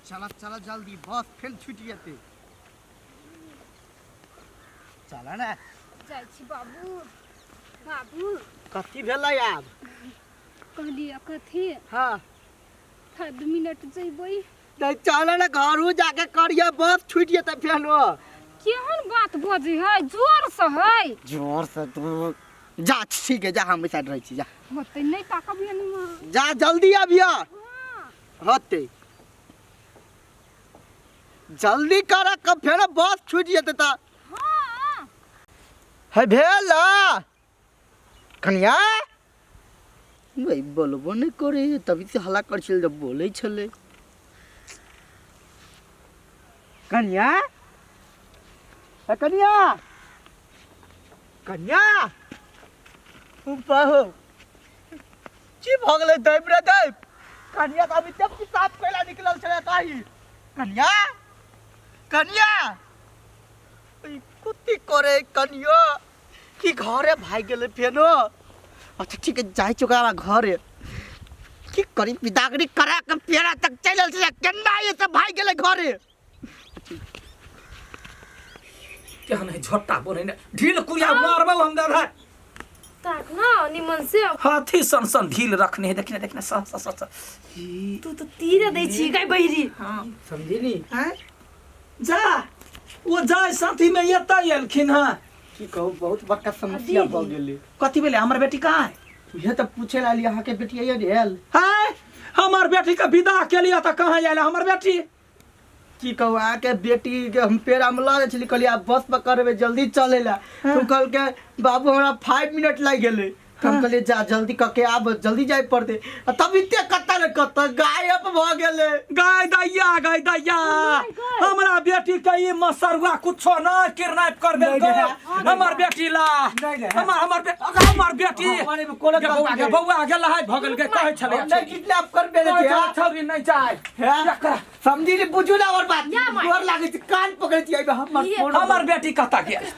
चला चला जल्दी बस फेल छूट जेते चला ना जाइ छी बाबू बाबू कथी भेलै आब कहलिए कथी हां 2 मिनट जइबै नहीं चला ना घर जाके करिया बस छूट जेते फेनो केहन बात बजे है जोर से तू जा ठीक है जा हम साइड रह छी जा होते नहीं ताकब यानी जा जल्दी आबिया होते जल्दी करा कब फेर बस छूट जेते त हां है भेला कन्या भाई बोलबो नहीं करे तभी से हल्ला कर छल जब बोले छले कन्या कन्या कन्या बाहु की भगले दैब रे दैब कन्या त अभी तक साफ कैला निकलल छले ताही कन्या कन्या कुत्ती करे कन्या की घरे भाई गेले फेनो अच्छा ठीक है जाय चुका घरे की करी बिदागरी करा के पेरा तक चलल से केना ये त भाई गेले घरे क्या नहीं झोटा बोले ने ढील कुरिया मारबो हम दादा ताक ना निमन से हाथी सन ढील रखने देखने स तू तो तीर दै छी गाय बहिरी हां समझी नी हैं जा वो जाय साथी में एता एलखिन हां की कहू बहुत बड़का समस्या भ गेले कथि भेले हमर बेटी कहां है ये त पूछे लाली अहाँ के बेटी ये भेल हैं हमर बेटी के विदा के लिए त कहां आइला हमर बेटी की कहू अहाँ के बेटी के हम पेरा में ला छली कहली आप बस पकड़बे जल्दी चलेला तू कहल के बाबू हमरा 5 मिनट लाग गेले हम कहले जा जल्दी कके आब जल्दी जाय पड़ते तभी ते कत्ता ने कत्ता गायब भ गेले गाय दैया हमरा बेटी के ई मसरुआ कुछो न किडनैप कर देलको हमर बेटी ला हमर बेटी बौआ गेल है भगल के कहै छले नहीं किडनैप कर देले छोरी नहीं चाहे समझी रे बुझू ना और बात जोर लागे छ कान पकड़े छी हमर बेटी कता गेल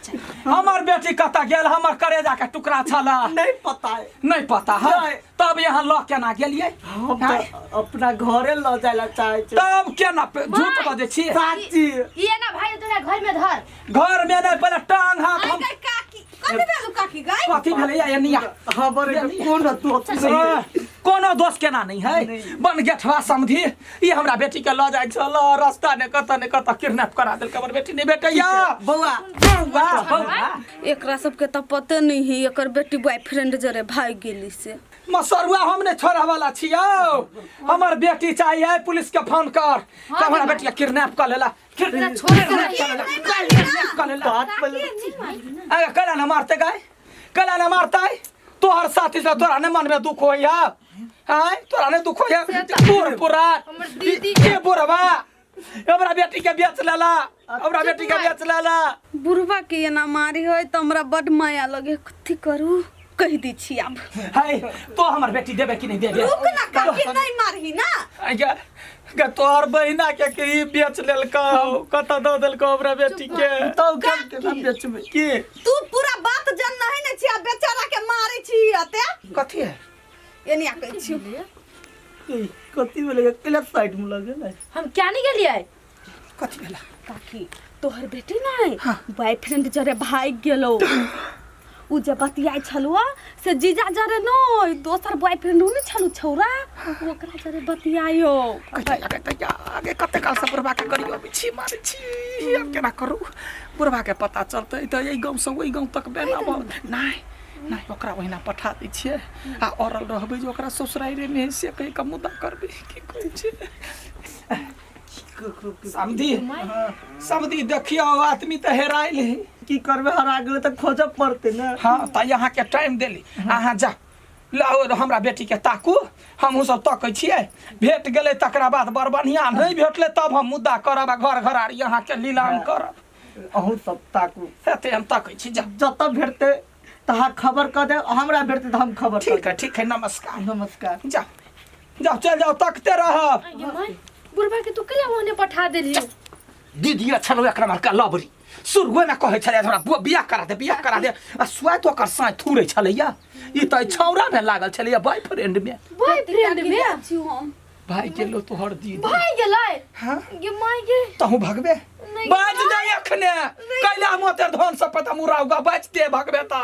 हमर बेटी कता गेल हमर करेजा के टुकड़ा छला नहीं पता है तब यहाँ ल केना गेलिए हम अपना घरे ल जायला चाहे छी तब केना झूठ बजे छी साची ये ना भाई तोरा घर में धर घर में नहीं पहले टांग हाथ हम काकी कथि भेलु काकी गाय कथि भेले या निया खबर कौन तो कोनो दोष केना नहीं है बन गेठवा समझी ये हमरा बेटी के ल जाय छल रास्ता ने कत किडनैप करा देल हमर बेटी नहीं बेटैया बौआ एकरा सबके त पते नहीं है एकर बेटी बॉयफ्रेंड जरे भाग गेली से मसरुआ हमने छोड़ा वाला छियो हमर बेटी चाहिए पुलिस के फोन कर हमरा बेटी के किडनैप कर लेला कला न मारते गाय कला न मारता तोहर साथी से तोरा न मन में दुख होया हां तोरा ने दुख होया पूरा हमर दीदी के बुरवा हमरा बेटी के बेच लेला हमरा बेटी के बेच लेला बुढ़वा के ना मारी होय त हमरा बड माया लगे कथि करू कह दी छी अब हाय तो हमर बेटी देबे कि नहीं देबे रुक ना काकी नहीं मारही ना के तोहर बहिना के ई बेच लेलको कत द देलको हमरा बेटी के तो के हम बेचबे की तू पूरा बात जान नहीं न छी बेचारा के मारे छी अते कथि है एनिया कहै छी कथि बोले क्लब साइड में लगे ना हम क्या नहीं गेलिए कथि भेला काकी तोहर बेटी नहीं बॉयफ्रेंड जरे भाग गेलो उ जे बतियाय छलुआ से जीजा जरे नहीं दोसर बॉयफ्रेंड नहीं छलु छौरा ओकरा जरे बतियायो आगे कते काल से बुढ़वा के करियो बिछी मारे छी हम केना करू बुढ़वा के पता चलते त यही गांव से वही गांव तक बेना नहीं ओकरा ओहिना पठा दै छियै आ औरल रहबै जे ओकरा ससुराई रे ने से कहि के मुद्दा करबै की कहै छै समधी देखियो आदमी त हेराइल है की करबे हरा गेले त खोजब पड़ते ना हां त यहाँ के टाइम देली अहाँ जा लाओ हमरा बेटी के ताकू हमहु सब तकै छियै भेट गेले तकरा बाद बड़ बढ़िया नहीं भेटले तब हम मुद्दा करब घर घरारी यहाँ के लीलाम करब अहू सब ताकू हेते हम तकै छी जा जत भेटते तहा खबर कर दे हमरा भेटते त हम खबर ठीक है नमस्कार जा जाओ चल जाओ तकते रहब बुढ़वा के तू कला ओने पठा देली दीदी छलो एकरा मार का लबरी सुरगो में कहै छले थोड़ा बियाह करा दे आ सुआ तो कर साय थुरै छले या ई त छौरा में लागल छले या बॉयफ्रेंड में भाई गेलो तोहर दीदी भाई गेलै हां गे माय गे तहु भगबे नहीं बाज दे अखने कैला मोते धन सब पता मुराउगा बचते भगबे त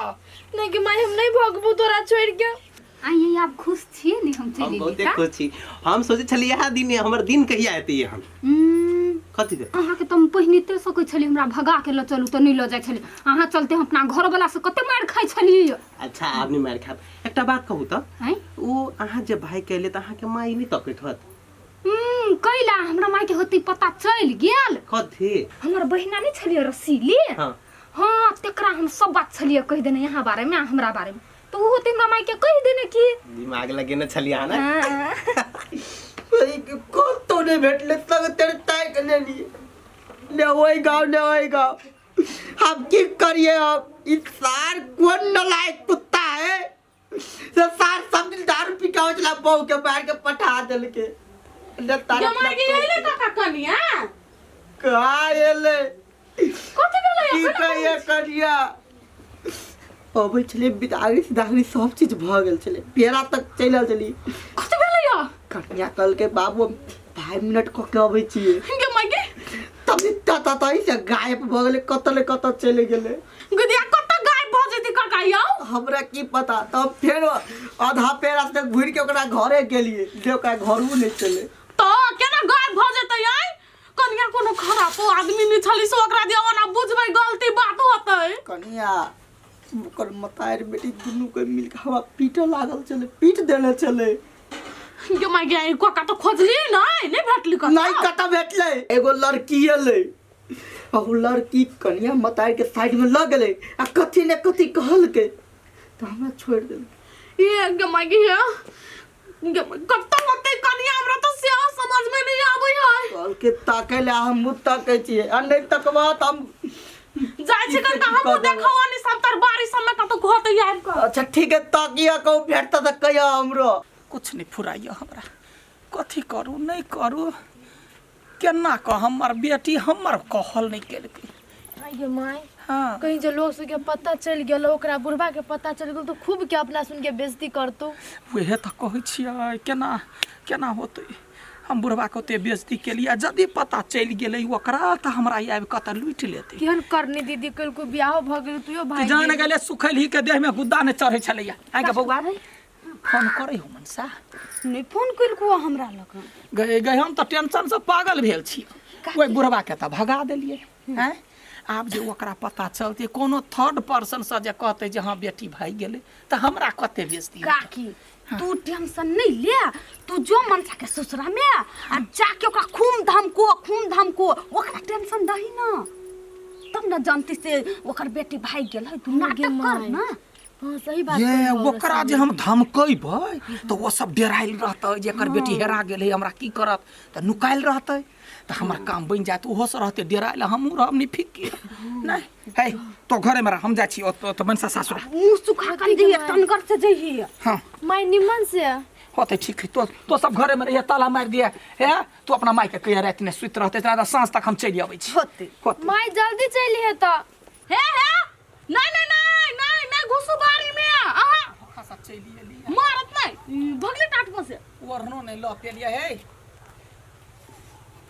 नहीं गे माय हम नहीं भगबो तोरा छोड़ के आई आप खुश छिए नि हम चली बहुते खुश छी हम सोचे छलिए यह दिन हमर दिन कहिया एते हम कथि दे अहाँ के तुम पहिनिते सकै छली हमरा भगा के ल चलू त नहीं ल जाय छली अहाँ चलते हम अपना घर वाला से कते मार खाइ छली अच्छा आपने मार खा एकटा बात कहू त हैं ओ अहाँ जे भाई कहले त अहाँ के माई नहीं तकैत होत कैला हमरा माई के होती पता चल गेल कथि हमर बहिना नहीं छलिए रसीली हां हां तेकरा हम सब बात छलिए कह देने यहाँ बारे में हमरा बारे में तो वो होती हमरा माई के कह देने की दिमाग लगे न छलिया ना को तो नहीं भेटले तक तेरे तय कर ले लिए ले वही गाँव हम की करिए अब इस सार कौन नलायक कुत्ता है तो सार सब दिन दारू पी के चला बहू के मार के पठा दिल के ले तारा माय गे एले काका कनिया कहाँ एले कथि गेलै की कहिए करिया अबै छले बिदागरी सिदागरी सब चीज भ गेल छले पेरा तक चलल चली कथि गेलै कन्या कल के बाबू 5 मिनट को के अबै छिए गे माय गे तभी तई से गायब भ गेले कत चले गेले गदिया कत गायब भ जेती काका यौ हमरा की पता तब फिर आधा पेरा तक घुर के ओकरा घरे गेलिए जे का घरू नहीं चले तो केना गायब भ जेतै आई कनिया कोनो खराब आदमी नहीं छली से ओकरा दिया ना बुझबै गलती बात होतै कन्या ओकर मतार बेटी दुनू के मिल के हवा पीट लागल चले पीट देले चले गे माय गे काका तो खोजली नहीं भेटली काका नहीं कत भेटले एगो लड़की एले और लड़की कन्या मतार के साइड में लग गेले आ कथि ने कथि कहल के तो हमरा छोड़ देल ये गे माय गे कत्ता होतै कनिया हमरा तो से समझ में नहीं आबै है कल के ताके ले हम मुत ताके छिए आ नहीं तकबा त हम जाय छै कन हम देखौ नि सब तर बारिश में कतो होतै आइब क अच्छा ठीक है ताकिया को भेटता त कहिया हमरो कुछ नहीं फुराइयो हमरा कथि करू नहीं करू केना क हमर बेटी हमर कहल नहीं केलकै गे माय हां कहीं जो लोग के पता चल गेल ओकरा बुढ़बा के पता चल गेल तो खूब के अपना सुन के बेइज्जती करतो वहे त कहै छियै केना होतै हम बुढ़वा के ओते बेइज्जती केलिए जदी पता चल गेलै ओकरा त हमरा आबि कत लूट लेतै केहन करनी दीदी कल को बियाह भ गेल तुयो भाई जान गेले सुखैलही के देह में गुद्दा ने चढ़ै छलैया आ के बौआ फोन करै हो मनसा नहीं फोन कइल को हमरा लग गए हम त टेंशन से पागल भेल छी ओइ बुढ़वा के त भगा देलिए हैं आब जे ओकरा पता चलते कोनो थर्ड पर्सन से जे कहते जे हां बेटी भाई गेलै त हमरा कते बेइज्जती काकी तू टेंशन नहीं ले तू जो मनसा के ससुरा में आ जाके ओकरा खूम धमको ओकरा टेंशन दही ना तब ना जानती से ओकर बेटी भाई गेल है तू नाटक कर ना हां सही बात ये ओकरा जे हम धमकैबै त वो सब डराइल रहतै जे एकर बेटी हेरा गेल है हमरा की करत त नुकाइल रहतै त हमर काम बन जात ओहो से रहते डराइल हमहू रहब नहीं फिक्र नहीं है तो घरे में हम जाइ छी तो मनसा सासुरा मुंह सुखा कर दिए तनकर से जही हां माय निमन से होते ठीक है तो सब घरे में रहिए ताला मार दिए है तू अपना माई के कहिया रात में सुत रहते तना सांझ तक हम चली आबै छी होते माय जल्दी चली है तो हे नहीं घुसु बारी में आहा खासा चली एली मारत नहीं भगले टाट में से वरनो नहीं ल पेलिए है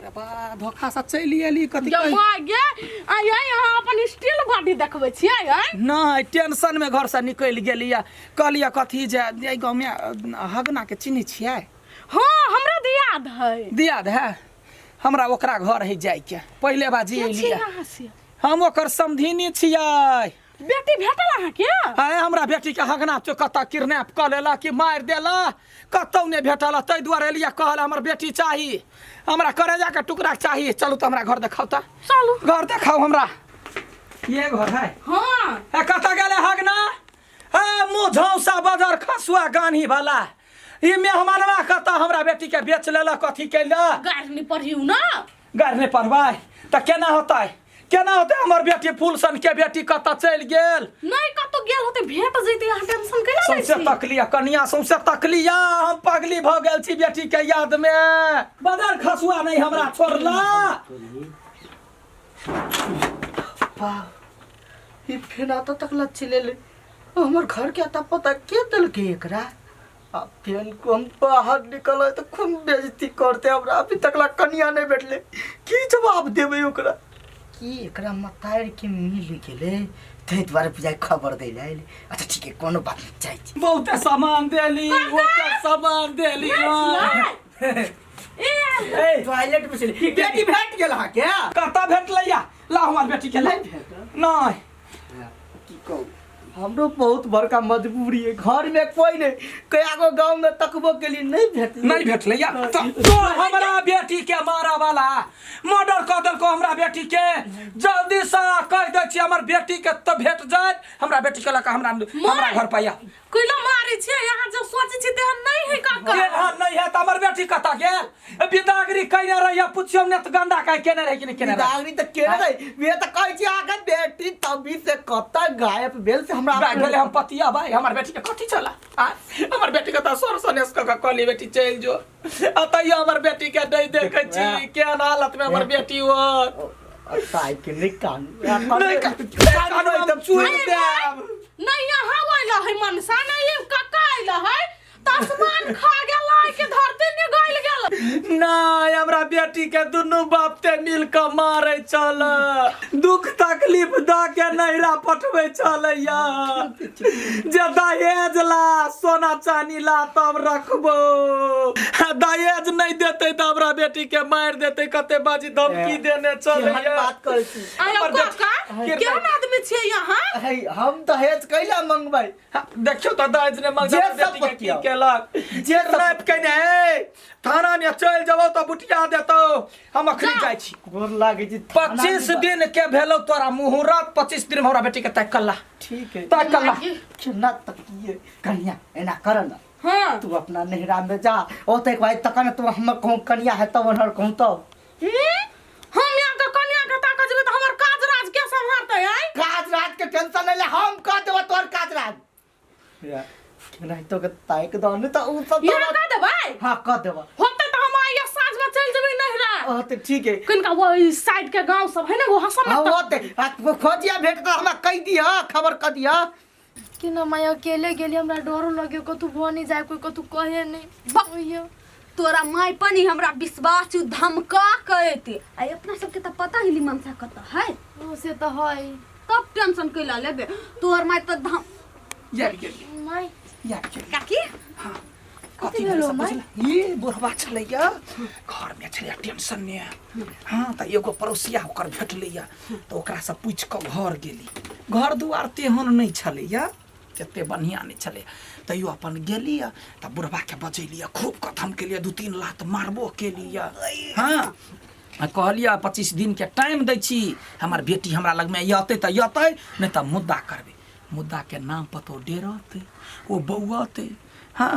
रे बा धोखा सा चली एली कथि जब आ गे आई यहाँ अपन स्टील बॉडी देखबै छियै नहीं टेंशन में घर से निकल गेलिए कहलिए कथी जे गाँव में हगना के चिन्ह छियै हाँ हमरा दियाद है हमरा ओकरा घर है जाय के पहले बाजी एलिए हम ओकर समधिनी छियै बेटी भेटल अहाँ के आय हमरा बेटी के हगना तो कत किडनैप क लेला कि मार देला कतौ ने भेटल तै दुआरे एलिए कहल हमर बेटी चाही हमरा करेजा के टुकड़ा चाहिए चलू त हमरा घर देखाओ त चलू घर देखाओ हमरा ये घर है हाँ ए कत गेले हगना ए मुझौसा बाजार खसुआ गानी वाला ई मेहमानवा कत हमरा बेटी के बेच लेला कथी कैला गारनी पढ़ियो ना गारने पढ़वाई त केना होते हमर बेटी फूलसन के बेटी कत चल गेल नहीं कतो गेल होते भेट जैते यहाँ टेंशन कैला लै सौंसे तकलिया कन्या सौंसे तकलिया हम पगली भ गेल छी बेटी के याद में बदर खसुआ नहीं हमरा छोड़ला ये फेना तो तक लच्छी ले ले हमर घर के आता पता के दल के एकरा अब फिर को हम बाहर निकल तो खूब बेइज्जती करते हमरा अभी तकला कनिया नहीं बैठले की जवाब देबे ओकरा की एकरा मतार के मिल गेले तै द्वारा बुझाइ खबर दै ले आइले अच्छा ठीक है कोनो बात नहीं चाहिए बहुत सामान देली ओके सामान देली ए टॉयलेट में चली बेटी भेट गेल हा क्या कता भेटलैया ला हमार बेटी के ला नहीं की कहू हमरो बहुत बड़का मजबूरी है घर में कोई नहीं कया गो गांव में तकबो के लिए नहीं भेटलैया तो हमरा बेटी के मारा वाला मर्डर कर दल को हमरा बेटी के जल्दी से कह दे छी हमर बेटी के तो भेट जाए हमरा बेटी के लका हमरा घर पाया कोइला मारे छे यहाँ जो सोचे छी तेहन नहीं है काका तेहन नहीं है त हमर बेटी कता गेल बिदागरी कइने रहिया पुछियो ने त गंडा काहे केने रहि कि नहीं केने बिदागरी त केने रहि वे त कहै छी आगे बेटी तभी से कता गायब भेल से हमरा भेले हम पतिया भाई हमर बेटी के कथि चला हमर बेटी के त सोर सनेस का कली बेटी चल जो अतैया हमर बेटी के दे देखे छी केन हालत में हमर बेटी हो ताई के नहीं कान नहीं यहाँ वाला है मनसा नहीं काका आइला है तस्मान खा गेला के धरती ने गइल गेल नहीं हमरा बेटी के दुनु बाप ते मिल के मारे चल दुख तकलीफ द के नहिरा पठवे चलैया जे दहेज ला सोना चांदी ला तब रखबो दहेज नहीं देते त हमरा बेटी के मार देते कते बाजी धमकी देने चलैया बात कर छी आयो काका केहन आदमी छे यहाँ हम दहेज कैला मंगबै देखियो त दहेज ने मंगा बेटी के की केलक जे नाप कने थाना में चल जाबो त बुटिया देतो हम अखरी जाय छी गोर लागे छी 25 दिन के भेलो तोरा मुहूर्त 25 दिन में हमरा बेटी के तय कल्ला ठीक है तय कल्ला केना तकिए कन्या एना कर ना हां तू अपना नेहरा में जा ओते एक भाई तकन तू हमर कहूं कन्या है तब हर कहूं तो हम यहाँ के कन्या के ताक जबे त हमर काज राज के संभालते है काज राज के टेंशन ले हम कह देबो तोर काज राज या नहीं तो के ताई के दन त उ सब यहाँ कह देबै हां कह देबो होते त हम आइया साँझ में चल जेबै नहरा तो ठीक है कनका वो साइड के गांव सब है ना वो हसम हां होते खोजिया भेट त हमरा कह दिया खबर कर दिया कि न मैं अकेले गेली हमरा डरो लगे कतु बनी जाए कोई कतु कहे नहीं तोरा माई पनी हमरा विश्वास छु धमका कहते आई अपना सबके त पता ही मनसा कत है से तो है तब टेंशन कैला लेबे तोर माई त धम यार के माई यार के काकी हां कथि भेलो माई ये बुढ़वा चलैया घर में चलिया टेंशन ने हां त एगो पड़ोसिया ओकर भेटलैया त ओकरा से पूछ के घर गेली घर दुआर तेहन नहीं छलैया केते बढ़िया नहीं छले तैयो अपन गेली त बुढ़वा के बजैलिया खूब कथम के लिए 2-3 लात मारबो के लिए हां कहलिया 25 दिन के टाइम दै छी हमर बेटी हमरा लग में यते त यते नहीं त मुद्दा करबे मुद्दा के नाम पर तो डेरते ओ बौआते हां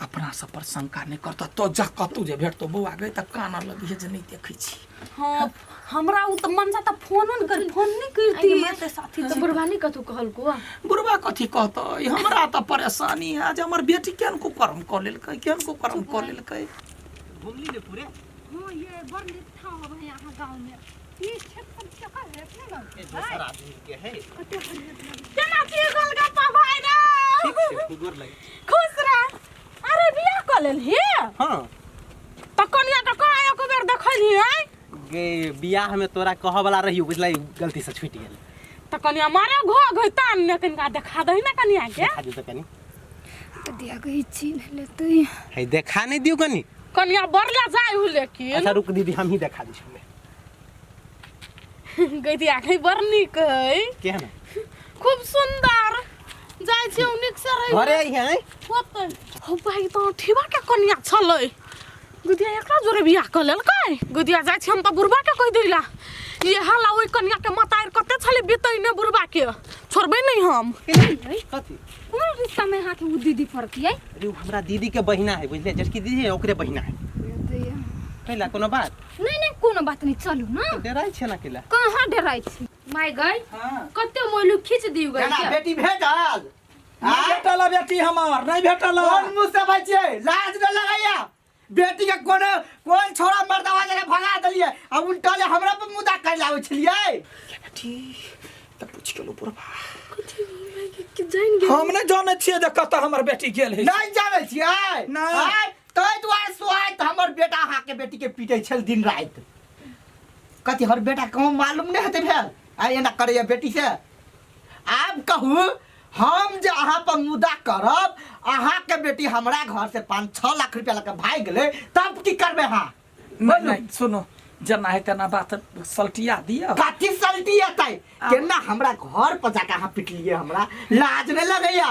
अपना सब पर शंका नहीं करता तो जा कतू जे भेटतो बौआ गई त काना लगी जे नहीं देखै छी हां हमरा उ त मनसा त फोन नहीं करती ते साथी तो बुढ़वानी कथु कहल को बुढ़वा कथी कहतो हमरा त परेशानी है आज हमर बेटी केन को करम क लेलकै केन को करम क लेलकै घूमली ने पूरे हां ये बड़ लिखा हो है यहाँ गांव में ये खेत पर चका है अपने गांव ए दूसरा आदमी के है केना छी गोलगप्पा भाई रे ठीक से गोर लगे खुश रह अरे बियाह क लेल हे हां त कनिया त काहे को बेर देखली है गे बियाह में तोरा कह वाला रहियो बुझलै गलती से छूट गेल त कनिया मारे घो घैतान ने कनिया देखा दही ना कनिया के देखा दे त कनी तो दिया गई छीन लेते है देखा नहीं दियो कनी कनिया बरला जाय हु लेकिन अच्छा रुक दीदी हम ही देखा दी छमे गइतिया खै बरनी कई केहन खूब सुंदर जाय छै उनिक से रही घरे आई है होतै हो भाई त ठीबा के कनिया छलै गुदिया एकरा जोरे बियाह क लेलकै गुदिया जाय छै हम त बुढ़बा के कह देला ये हाला ओइ कनिया के मतार कते छले बितै ने बुढ़बा के छोड़बै नहीं हम कथी कौन रिश्ता में हाथ वो दीदी पड़ती है अरे हमरा दीदी के बहिना है बुझले जबकि दीदी है ओकरे बहिना है कैला कोनो बात नहीं नहीं कोनो बात नहीं चलू ना डराई छै ना केला कहाँ डराई छी माय गई हां कते मोलू खींच दियो गई केना बेटी भेटल नहीं भेटल बेटी हमर नहीं भेटल कौन मुंह से बचे लाज न लगाया बेटी के कौन छोरा मर्दवा जगह भगा देलिए अब उल्टा ले हमरा पे मुद्दा कर लावे छलिए बेटी त पूछ के लो बुढ़वा कि जान गेल हम नहीं जाने छिए जे कत हमर बेटी गेल है नहीं जाने छियै नहीं। तै दुआरे सोहाइत हमर बेटा अहाँ के बेटी के पीटै छल दिन राति कथी हमर बेटा कहूँ मालूम नहीं हेतै भेल आ एना करैया बेटी से आब कहू हम जे अहाँ पर मुद्दा करब अहाँ के बेटी हमरा घर से 5-6 लाख रुपया लेके भाग गेलै तब की करबै अहाँ नहीं नहीं सुनो जना है तना बात सल्टिया दिया कथी सल्टी एतै केना हमरा घर पर जाके अहाँ पिटलिए हमरा लाज नहीं लगैया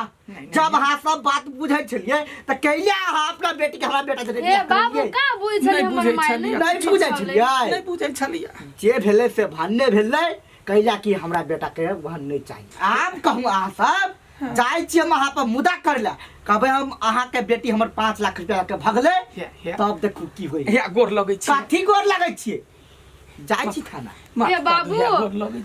जब अहाँ सब बात बुझै छलिए त कैले अहाँ अपना बेटी के हमरा बेटा से ए बाबू का बुझै छली नहीं हमर बुझै माय छलियै। नहीं बुझै छलिए नहीं बुझै छलियै जे भेलै से भन्ने भेलै कैला कि हमरा बेटा के वहन नहीं चाहिए आब कहूँ अहाँ सब जाय छियै हम अहाँ पर मुद्दा कर ला कहबै हम अहाँ के बेटी हमर 5 लाख रुपया के भगले तब देखू की होई या गोर लगै छी काठी गोर लगै छियै जाय छी थाना ए बाबू गोर लगै छी